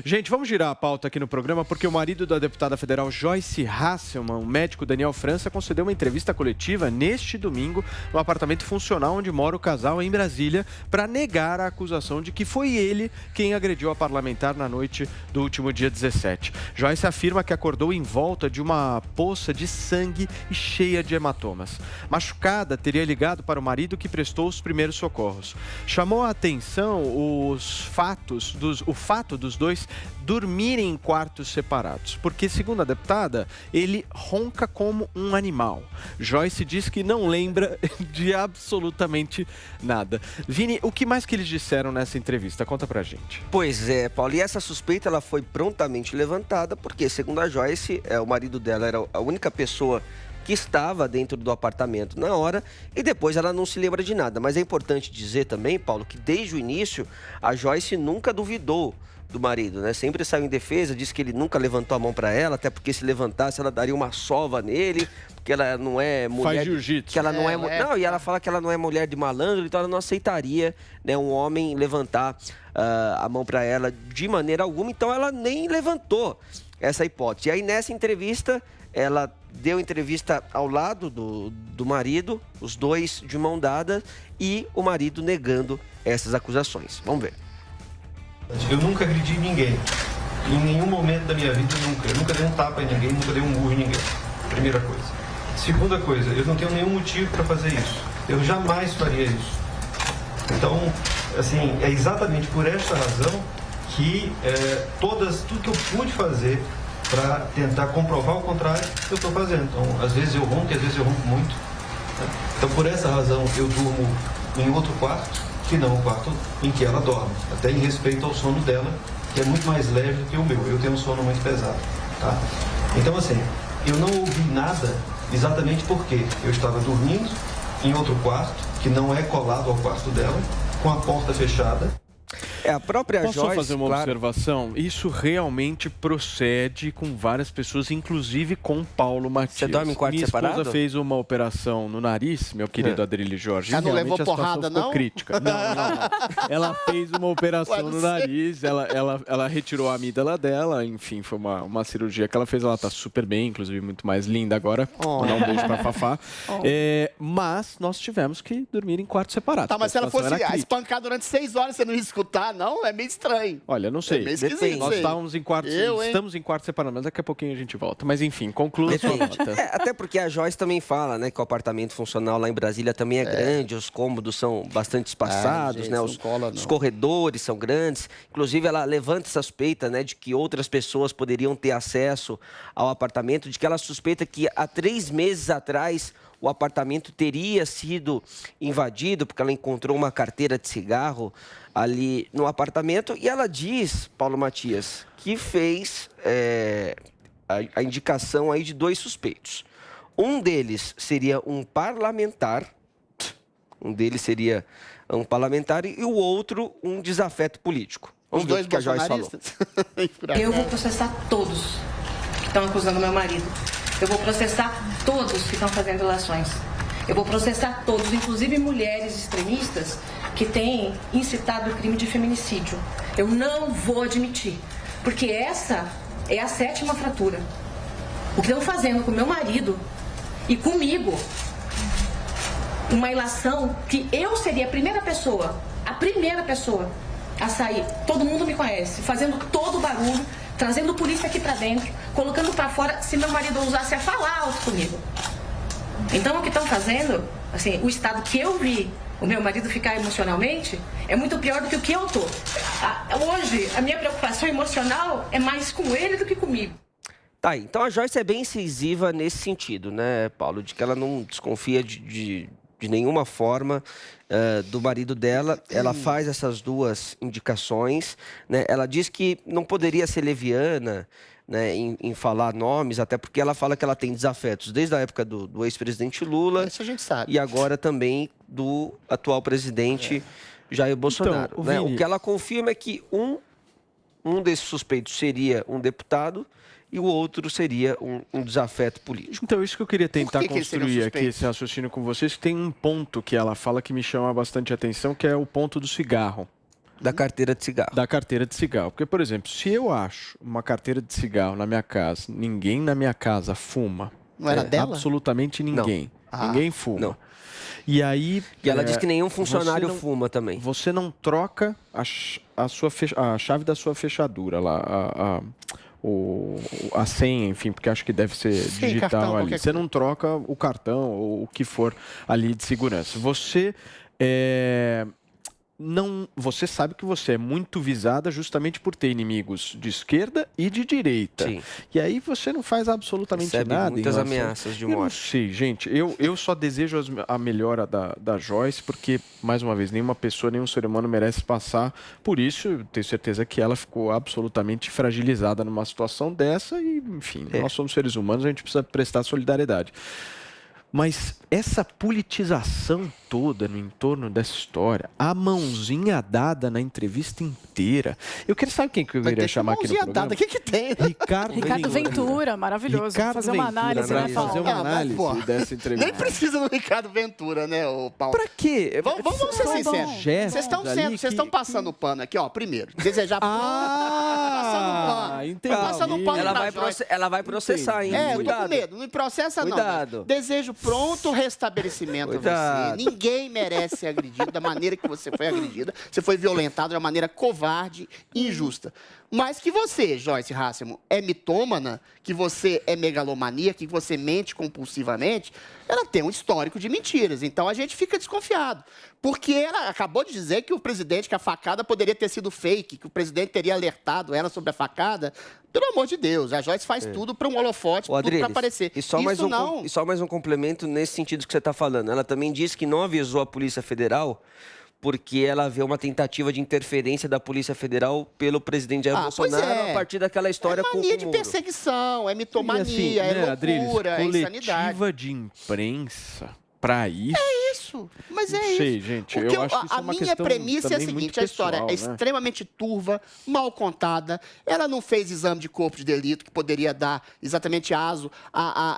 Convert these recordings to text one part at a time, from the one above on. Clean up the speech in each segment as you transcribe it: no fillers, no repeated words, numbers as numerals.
Gente, vamos girar a pauta aqui no programa porque o marido da deputada federal Joyce Hasselmann, o médico Daniel França, concedeu uma entrevista coletiva neste domingo no apartamento funcional onde mora o casal em Brasília para negar a acusação de que foi ele quem agrediu a parlamentar na noite do último dia 17. Joyce afirma que acordou em volta de uma poça de sangue e cheia de hematomas. Machucada, teria ligado para o marido que prestou os primeiros socorros. Chamou a atenção o fato dos dois dormirem em quartos separados, porque, segundo a deputada, ele ronca como um animal. Joyce diz que não lembra de absolutamente nada. Vini, o que mais que eles disseram nessa entrevista? Conta pra gente. Pois é, Paulo, e essa suspeita ela foi prontamente levantada, porque, segundo a Joyce, o marido dela era a única pessoa que estava dentro do apartamento na hora e depois ela não se lembra de nada. Mas é importante dizer também, Paulo, que desde o início a Joyce nunca duvidou do marido, né? Sempre saiu em defesa, disse que ele nunca levantou a mão para ela, até porque se levantasse ela daria uma sova nele, porque ela não é mulher... Faz jiu-jitsu. Que ela não Não, e ela fala que ela não é mulher de malandro, então ela não aceitaria, né, um homem levantar a mão para ela de maneira alguma, então ela nem levantou essa hipótese. E aí nessa entrevista, ela deu entrevista ao lado do marido, os dois de mão dada, e o marido negando essas acusações. Vamos ver. Eu nunca agredi ninguém. Em nenhum momento da minha vida, nunca. Eu nunca dei um tapa em ninguém, nunca dei um murro em ninguém. Primeira coisa. Segunda coisa, eu não tenho nenhum motivo para fazer isso. Eu jamais faria isso. Então, assim, é exatamente por esta razão que tudo que eu pude fazer para tentar comprovar o contrário, eu estou fazendo. Então, às vezes eu ronco e às vezes eu ronco muito. Né? Então, por essa razão, eu durmo em outro quarto, que não o quarto em que ela dorme, até em respeito ao sono dela, que é muito mais leve do que o meu. Eu tenho um sono muito pesado, tá? Então, assim, eu não ouvi nada exatamente porque eu estava dormindo em outro quarto, que não é colado ao quarto dela, com a porta fechada. A própria Posso Joyce, fazer uma observação? Isso realmente procede com várias pessoas, inclusive com Paulo Matias. Você dorme em quarto separado? Minha esposa fez uma operação no nariz, meu querido Adrilho Jorge. Ela não levou porrada, não? Crítica. Não. Ela fez uma operação no nariz, ela retirou a amígdala dela, enfim, foi uma cirurgia que ela fez. Ela tá super bem, inclusive muito mais linda agora. Mandar um beijo pra Fafá. Mas nós tivemos que dormir em quartos separados. Tá, mas se ela fosse espancar durante 6 horas, você não ia escutar, não? É meio estranho. Olha, não sei. É meio esquisito. Nós estamos em quartos separados, mas daqui a pouquinho a gente volta. Mas enfim, conclua a sua nota. Até porque a Joyce também fala, né, que o apartamento funcional lá em Brasília também é grande, os cômodos são bastante espaçados, gente, né, não os cola, não. corredores são grandes. Inclusive, ela levanta essa suspeita, né, de que outras pessoas poderiam ter acesso ao apartamento, de que ela suspeita que há 3 meses atrás o apartamento teria sido invadido, porque ela encontrou uma carteira de cigarro ali no apartamento. E ela diz, Paulo Matias, que fez a indicação aí de 2 suspeitos. Um deles seria um parlamentar, e o outro um desafeto político. Vamos ver o que a Joyce falou. Eu vou processar todos que estão acusando meu marido. Eu vou processar todos que estão fazendo relações. Eu vou processar todos, inclusive mulheres extremistas que têm incitado o crime de feminicídio. Eu não vou admitir, porque essa é a 7ª fratura. O que estão fazendo com meu marido e comigo, uma ilação que eu seria a primeira pessoa a sair. Todo mundo me conhece, fazendo todo o barulho, trazendo polícia aqui pra dentro, colocando pra fora, se meu marido ousasse a falar alto comigo. Então, o que estão fazendo, assim, o estado que eu vi o meu marido ficar emocionalmente, é muito pior do que o que eu tô. Hoje, a minha preocupação emocional é mais com ele do que comigo. Tá, então a Joyce é bem incisiva nesse sentido, né, Paulo? De que ela não desconfia de nenhuma forma do marido dela. Ela faz essas 2 indicações, né? Ela diz que não poderia ser leviana, né, em falar nomes, até porque ela fala que ela tem desafetos desde a época do ex-presidente Lula. Isso a gente sabe. E agora também do atual presidente Jair Bolsonaro. Então, né? Vini... O que ela confirma é que um desses suspeitos seria um deputado e o outro seria um desafeto político. Então, isso que eu queria tentar que construir aqui, esse raciocínio com vocês, que tem um ponto que ela fala que me chama bastante atenção, que é o ponto do cigarro. Da carteira de cigarro. Da carteira de cigarro. Porque, por exemplo, se eu acho uma carteira de cigarro na minha casa, ninguém na minha casa fuma. Não era dela? Absolutamente ninguém. Ninguém fuma. Não. E aí... E ela diz que nenhum funcionário fuma também. Você não troca a chave da sua fechadura lá, a senha, enfim, porque acho que deve ser digital cartão, ali. Você não troca o cartão ou o que for ali de segurança. Você você sabe que você é muito visada justamente por ter inimigos de esquerda e de direita. Sim. E aí você não faz absolutamente Recebe nada. muitas ameaças de morte. Eu não sei, gente. Eu só desejo a melhora da Joyce, porque, mais uma vez, nenhuma pessoa, nenhum ser humano merece passar por isso. Eu tenho certeza que ela ficou absolutamente fragilizada numa situação dessa e, enfim, nós somos seres humanos, a gente precisa prestar solidariedade. Mas essa politização toda no entorno dessa história, a mãozinha dada na entrevista inteira. Eu quero saber quem que eu iria chamar aqui no programa. O que tem? Ricardo Ventura, maravilhoso. Ricardo fazer uma análise, Ventura, né, pra fazer Paulo? uma análise dessa entrevista. Nem precisa do Ricardo Ventura, né, o Paulo? Pra quê? Vamos ser sinceros. Vocês estão passando pano aqui, ó. Primeiro, desejar passando pano. Ela vai processar ainda. Eu tô com medo. Não me processa, não. Cuidado. Desejo pronto restabelecimento a você. Ninguém merece ser agredido da maneira que você foi agredida. Você foi violentado de uma maneira covarde e injusta. Mas que você, Joyce Hasselmann, é mitômana, que você é megalomaníaca, que você mente compulsivamente, ela tem um histórico de mentiras. Então, a gente fica desconfiado. Porque ela acabou de dizer que que a facada poderia ter sido fake, que o presidente teria alertado ela sobre a facada. Pelo amor de Deus, a Joyce faz tudo para um holofote, tudo para aparecer. E só mais um complemento nesse sentido que você está falando. Ela também disse que não avisou a Polícia Federal porque ela vê uma tentativa de interferência da Polícia Federal pelo presidente Jair Bolsonaro a partir daquela história com o Moro. É mania de perseguição, é mitomania, assim, loucura, é insanidade. Coletiva de imprensa para isso? É isso, mas é isso. Não sei, gente, eu acho que isso é uma questão A minha premissa é a também seguinte, muito a história pessoal, é né? extremamente turva, mal contada, ela não fez exame de corpo de delito que poderia dar exatamente aso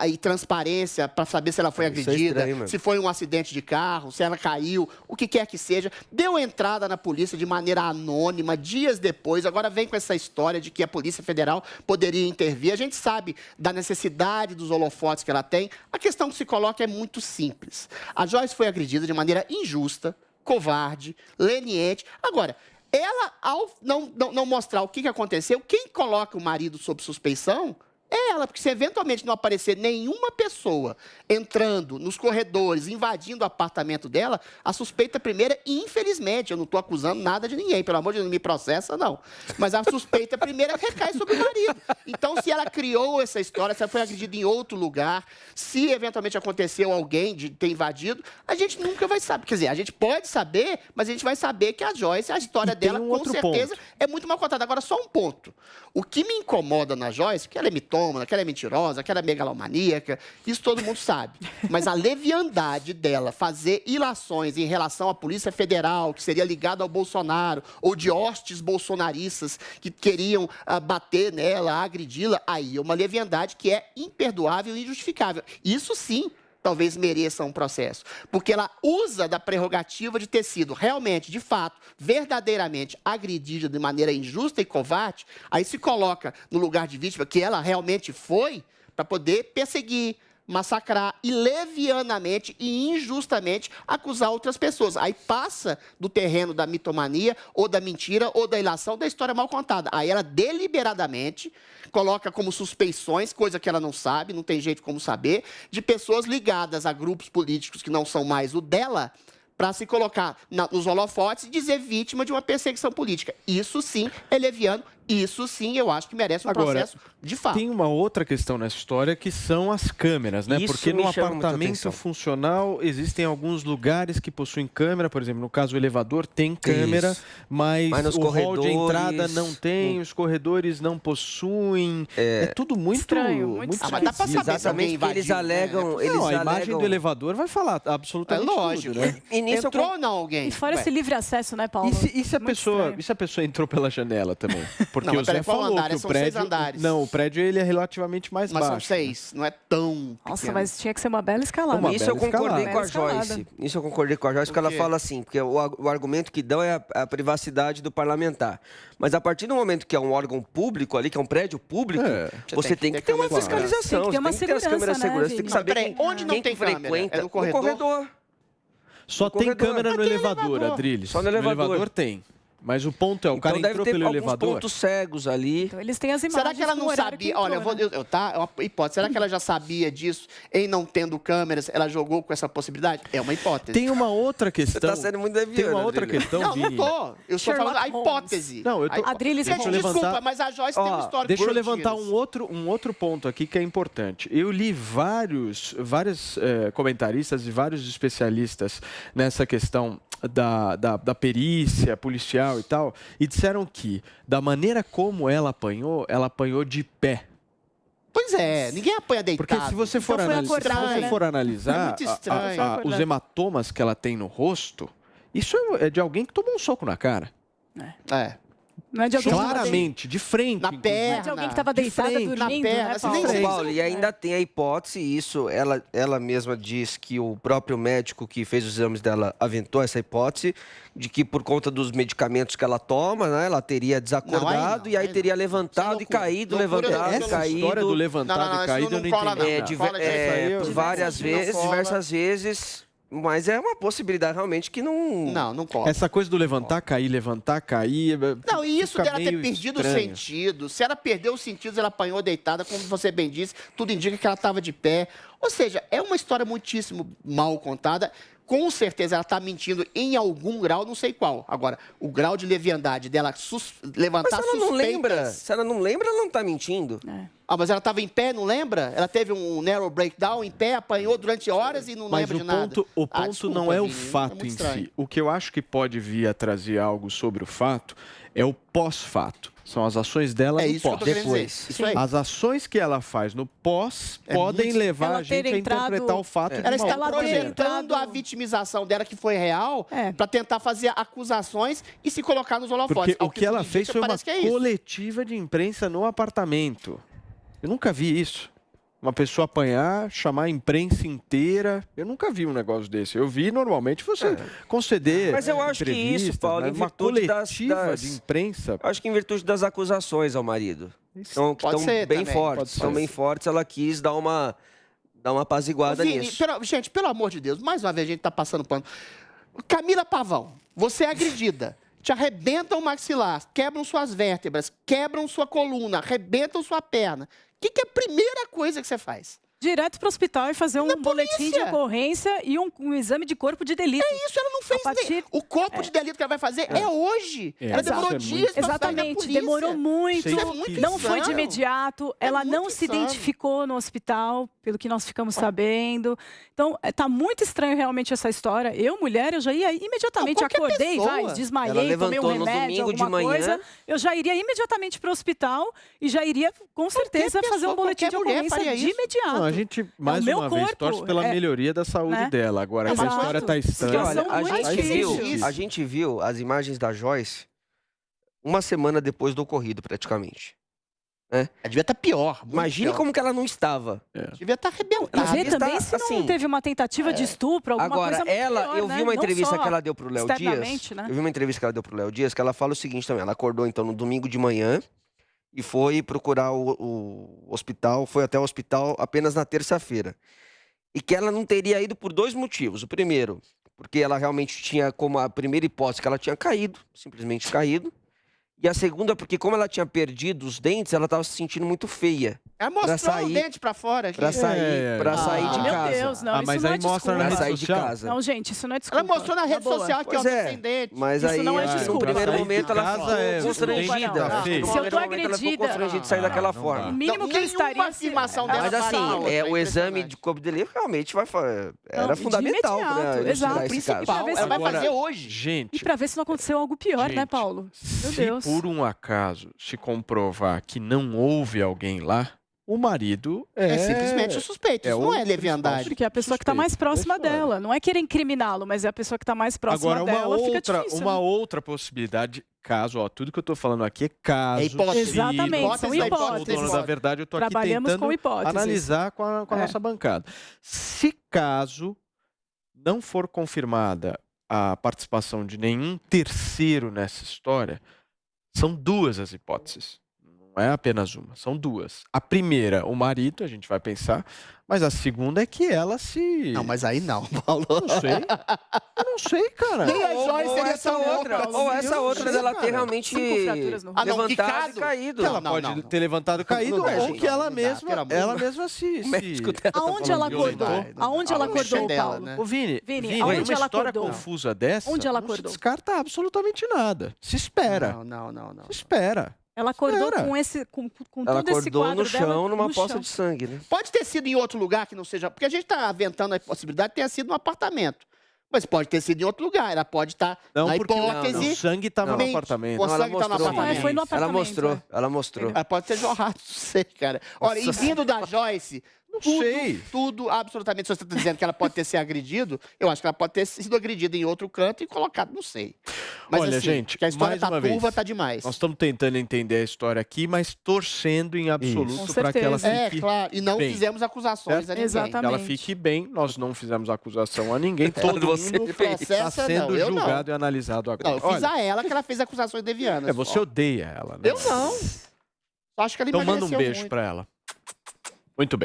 e transparência para saber se ela foi agredida, se foi um acidente de carro, se ela caiu, o que quer que seja. Deu entrada na polícia de maneira anônima, dias depois, agora vem com essa história de que a Polícia Federal poderia intervir. A gente sabe da necessidade dos holofotes que ela tem. A questão que se coloca é muito simples. A Joyce foi agredida de maneira injusta, covarde, leniente. Agora, ela, ao não mostrar o que aconteceu, quem coloca o marido sob suspeição é ela, porque se eventualmente não aparecer nenhuma pessoa entrando nos corredores, invadindo o apartamento dela, a suspeita primeira, infelizmente, eu não estou acusando nada de ninguém, pelo amor de Deus, não me processa, não. Mas a suspeita primeira recai sobre o marido. Então, se ela criou essa história, se ela foi agredida em outro lugar, se eventualmente aconteceu alguém de ter invadido, a gente nunca vai saber. Quer dizer, a gente pode saber, mas a gente vai saber que a Joyce, a história dela, com certeza, é muito mal contada. Agora, só um ponto. O que me incomoda na Joyce, que ela é mitômana, que ela é mentirosa, que ela é megalomaníaca, isso todo mundo sabe. Mas a leviandade dela fazer ilações em relação à Polícia Federal, que seria ligada ao Bolsonaro, ou de hostes bolsonaristas que queriam bater nela, agredi-la, aí é uma leviandade que é imperdoável e injustificável. Isso sim talvez mereça um processo, porque ela usa da prerrogativa de ter sido realmente, de fato, verdadeiramente agredida de maneira injusta e covarde, aí se coloca no lugar de vítima, que ela realmente foi, para poder perseguir, massacrar e levianamente e injustamente acusar outras pessoas. Aí passa do terreno da mitomania, ou da mentira, ou da ilação, da história mal contada. Aí ela deliberadamente coloca como suspeições, coisa que ela não sabe, não tem jeito como saber, de pessoas ligadas a grupos políticos que não são mais o dela, para se colocar nos holofotes e dizer vítima de uma perseguição política. Isso sim é leviano, isso sim eu acho que merece um processo de fato. Tem uma outra questão nessa história que são as câmeras, né? Isso Porque no me chama muita apartamento atenção. funcional existem alguns lugares que possuem câmera, por exemplo, no caso o elevador tem câmera, Isso. mas nos o hall de corredores, entrada não tem, os corredores não possuem. É tudo muito estranho, muito estranho. Mas dá pra saber se alguém Exatamente, que invadiu, eles alegam... né? Eles Não, a imagem alegam... do elevador vai falar absolutamente lógico, tudo, né? E nisso Entrou ou não alguém? E fora Ué. esse livre acesso, né, Paulo? E se a Muito pessoa, estranho. e se a pessoa entrou pela janela também? Porque não, o Zé falou que o são prédio... 6 andares. Não, o prédio ele é relativamente mais mas baixo. São 6, não é tão Nossa, pequeno. mas tinha que ser uma bela escalada. Isso eu concordei com a escalada. Joyce. Isso eu concordei com a Joyce, porque ela fala assim, porque o argumento que dão é a privacidade do parlamentar. Mas a partir do momento que é um órgão público ali, que é um prédio público, você tem que ter uma fiscalização, tem que ter uma você tem que ter as câmeras de segurança, tem que saber onde não tem frequenta. É no corredor? Só tem câmera no elevador, Adriles. Só no elevador tem. Mas o ponto é, o cara entrou pelo elevador. Pontos cegos ali. Então eles têm as imagens. Será que ela não sabia? Olha, é uma hipótese. Será que ela já sabia disso? Em não tendo câmeras, ela jogou com essa possibilidade? É uma hipótese. Tem uma outra questão. Você tá sendo muito deviante. Tem uma outra questão, Não, Vini. não tô. Eu estou falando a hipótese. Não, eu tô... Adriles, deixa eu Desculpa, levantar... mas a Joyce tem uma história. Deixa eu levantar um outro ponto aqui que é importante. Eu li vários comentaristas e vários especialistas nessa questão da perícia policial e tal, e disseram que, da maneira como ela apanhou de pé. Pois é, ninguém apanha deitado. Porque se você for, analisar muito estranho. os hematomas que ela tem no rosto, isso é de alguém que tomou um soco na cara. Não é de alguém claramente, de frente. Na perna. Não é de alguém que estava deitada dormindo, na perna, né, Paulo? Paulo, e ainda tem a hipótese, isso ela mesma diz que o próprio médico que fez os exames dela aventou essa hipótese, de que por conta dos medicamentos que ela toma, né, ela teria desacordado e aí teria levantado e caído, levantado e caído. Essa história do levantado e caído eu não entendi. Várias vezes, diversas vezes... Mas é uma possibilidade realmente que não... Não cola. Essa coisa do levantar, cair... Não, e isso dela ter perdido estranho. o sentido. Se ela perdeu os sentidos, ela apanhou deitada, como você bem disse, tudo indica que ela estava de pé. Ou seja, é uma história muitíssimo mal contada. Com certeza ela está mentindo em algum grau, não sei qual. Agora, o grau de leviandade dela levantar suspeitas... Mas se ela não lembra, ela não está mentindo. Mas ela estava em pé, não lembra? Ela teve um narrow breakdown em pé, apanhou durante horas e não lembra de nada. O ponto não é o fato em si. O que eu acho que pode vir a trazer algo sobre o fato é o pós-fato. São as ações dela no pós. Depois. Isso aí. As ações que ela faz no pós podem levar a gente a interpretar o fato de uma Ela está outra maneira. projetando a vitimização dela, que foi real, para tentar fazer acusações e se colocar nos holofotes. Porque o que ela fez foi uma coletiva de imprensa no apartamento. Eu nunca vi isso. Uma pessoa apanhar, chamar a imprensa inteira. Eu nunca vi um negócio desse. Eu vi normalmente você conceder. Mas eu acho que isso, Paulo, em uma virtude coletiva de imprensa. Acho que em virtude das acusações ao marido. Estão bem fortes. Estão bem fortes. Ela quis dar uma apaziguada nisso. Gente, pelo amor de Deus, mais uma vez a gente está passando pano. Camila Pavão, você é agredida. Te arrebentam o maxilar, quebram suas vértebras, quebram sua coluna, arrebentam sua perna. O que é a primeira coisa que você faz? Direto para o hospital e fazer um boletim de ocorrência e um exame de corpo de delito. É isso, ela não fez. O corpo de delito que ela vai fazer é hoje. Ela demorou dias para fazer na polícia. Demorou muito. Isso é muito não insano. foi de imediato. Ela não se identificou no hospital, pelo que nós ficamos sabendo. Então, tá muito estranho realmente essa história. Eu, mulher, eu já ia imediatamente, acordei, desmaiei, tomei um remédio, alguma coisa. Eu já iria imediatamente para o hospital e já iria, com certeza, fazer um boletim de ocorrência de imediato. A gente, mais uma vez, torce pela melhoria da saúde dela. Agora, essa história está estranha. Olha, a gente viu as imagens da Joyce uma semana depois do ocorrido, praticamente. Ela devia estar pior. Imagine como que ela não estava. Devia estar arrebentada. Vê também se não teve uma tentativa de estupro, alguma coisa muito pior, eu vi uma entrevista que ela deu para o Léo Dias. Eu vi uma entrevista que ela deu para o Léo Dias, que ela fala o seguinte também. Ela acordou, então, no domingo de manhã e foi procurar o hospital, foi até o hospital apenas na terça-feira. E que ela não teria ido por 2 motivos. O primeiro, porque ela realmente tinha como a primeira hipótese que ela tinha caído, simplesmente caído. E a segunda, porque como ela tinha perdido os dentes, ela estava se sentindo muito feia. Ela mostrou o dente pra fora aqui. Pra sair de casa. Meu Deus, não, mas isso aí não é mostra na desculpa. rede social. Não, gente, isso não é desculpa. Ela mostrou na rede social aqui, ó, sem dente. Mas isso aí, não é no desculpa. primeiro momento, ela ficou constrangida. Se eu tô agredida... de sair daquela forma. O mínimo que eu estaria... afirmação dela. Mas assim, o exame de corpo de delito realmente era fundamental pra exato. esse caso. Ela vai fazer hoje. Gente... E pra ver se não aconteceu algo pior, né, Paulo? Meu Deus. Se por um acaso se comprovar que não houve alguém lá, o marido é simplesmente o suspeito, isso não é leviandade. Porque é a pessoa que está mais próxima dela. Não é querer incriminá-lo, mas é a pessoa que está mais próxima dela. Agora, uma outra possibilidade, caso, tudo que eu estou falando aqui é caso. É hipótese. Exatamente, são hipóteses. Dono da verdade, eu estou aqui Trabalhamos tentando com hipóteses. analisar com a nossa bancada. Se caso não for confirmada a participação de nenhum terceiro nessa história, são duas as hipóteses. Não é apenas uma, são duas. A primeira, o marido, a gente vai pensar, mas a segunda é que ela se... Não, mas aí não, Paulo. Não sei. Eu não sei, cara. Nem a Joyce seria essa outra. Ou essa outra dela ter realmente levantado e caído. Ela pode ter levantado e caído, ou que ela mesma se... Aonde ela acordou? Aonde ela acordou, Paulo? Ô, Vini, aonde ela história acordou? Confusa dessa, onde ela não acordou? se descarta absolutamente nada. Se espera. Não. Se espera. Ela acordou com todo esse quadro no chão, dela, numa poça de sangue, né? Pode ter sido em outro lugar que não seja... Porque a gente está aventando a possibilidade de ter sido no apartamento. Mas pode ter sido em outro lugar. Ela pode estar na hipótese... O sangue estava no apartamento. O sangue está no apartamento. Foi no apartamento. Ela mostrou. Ela pode ter jorrado, não sei, cara. Olha, e vindo da Joyce... Tudo, absolutamente. Se você está dizendo que ela pode ter sido agredido, eu acho que ela pode ter sido agredida em outro canto e colocado, não sei. Mas, olha, assim, gente, que a história mais tá uma turva, vez, tá demais. Nós estamos tentando entender a história aqui, mas torcendo em absoluto para que ela fique claro. E não fizemos acusações a ninguém. Exatamente. Que ela fique bem. Nós não fizemos acusação a ninguém. Todo mundo está sendo julgado e analisado agora. Não, eu fiz a ela que ela fez acusações devianas. Você odeia ela, né? Eu não. Só acho que ela então manda um beijo muito. para ela. Muito bem.